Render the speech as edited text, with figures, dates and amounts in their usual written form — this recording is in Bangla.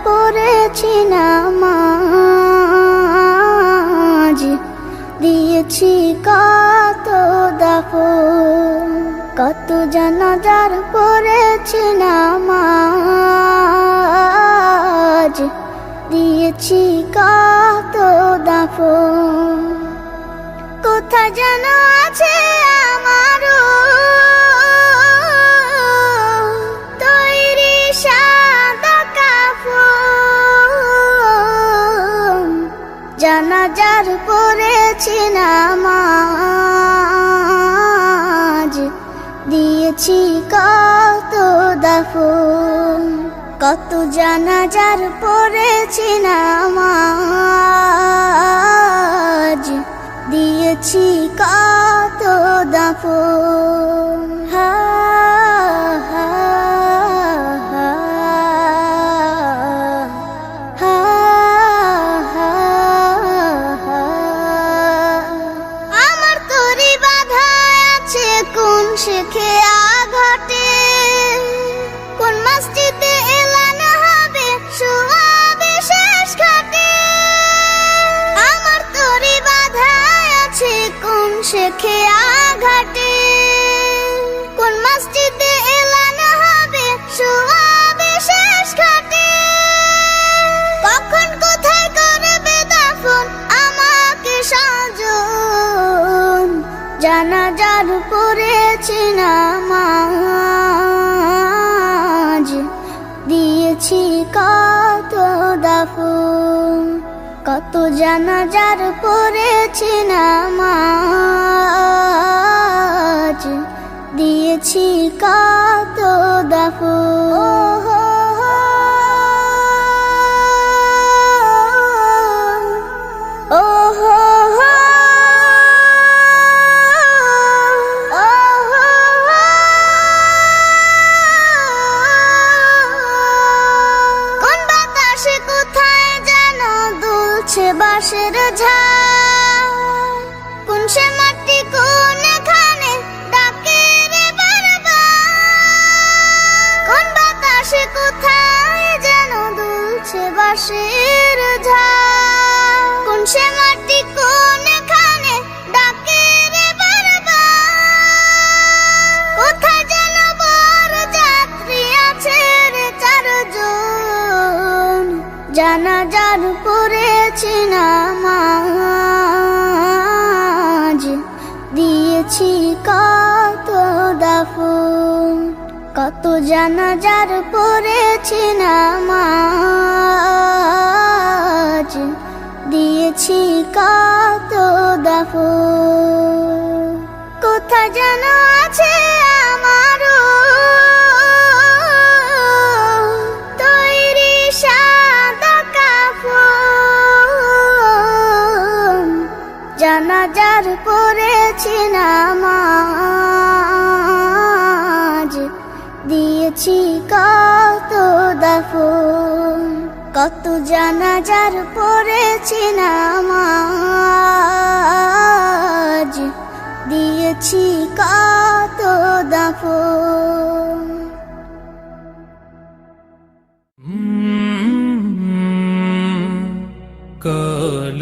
পড়েছি নামাজ, দিয়েছি কত দাফন। কত জানাজার পড়েছি নামাজ, দিয়েছি কত দাফন। কোথায় যেন আছে আমারও তৈরি সাদা কাফন। জানাজার পড়েছি নামাজ, দিয়েছি কত দাফন। কত জানাজার পড়েছি নামাজ, দিয়েছি কত দাফন। হা হা হা হা হা হা। আমার তরি বাধা আছে কোন শেখে আঘাটে, কোন মসজিদে এলান হবে শোয়াবে শেষ ঘাটে। আমার তরি বাধা আছে কোন শেখে আঘাটে, কোন মসজিদে এলান হবে শোয়াবে শেষ ঘাটে। কখন কোথায় করবে দাফন আমাকে সাজন। জানাজার পড়েছি নামাজ, দিয়েছি কত দাফন। কত জানাজার পড়েছি নামাজ, দিয়েছি কত দাফন। বাঁশের ঝাড় কোন সে মাটি কোনখানে ডাকে রে বারবার। কোন বাতাসে কোথায় যেন দুলছে বাঁশের ঝাড়, কোন সে মাটি কোনখানে ডাকে রে বারবার। কোথায় যেন বড় যাত্রী আছে রে চারজন। জানাজার পড়েছি নামাজ, দিয়েছি কত দাফন। কত জানাজার পড়েছি নামাজ, দিয়েছি কত দাফন। কোথায় যেন আছে আমারও তৈরি সাদা কাফন। জানাজার পড়েছি নামাজ, দিয়েছি কত দাফন। কত জানাজার পড়েছি নামাজ, দিয়েছি কত দাফন। কাল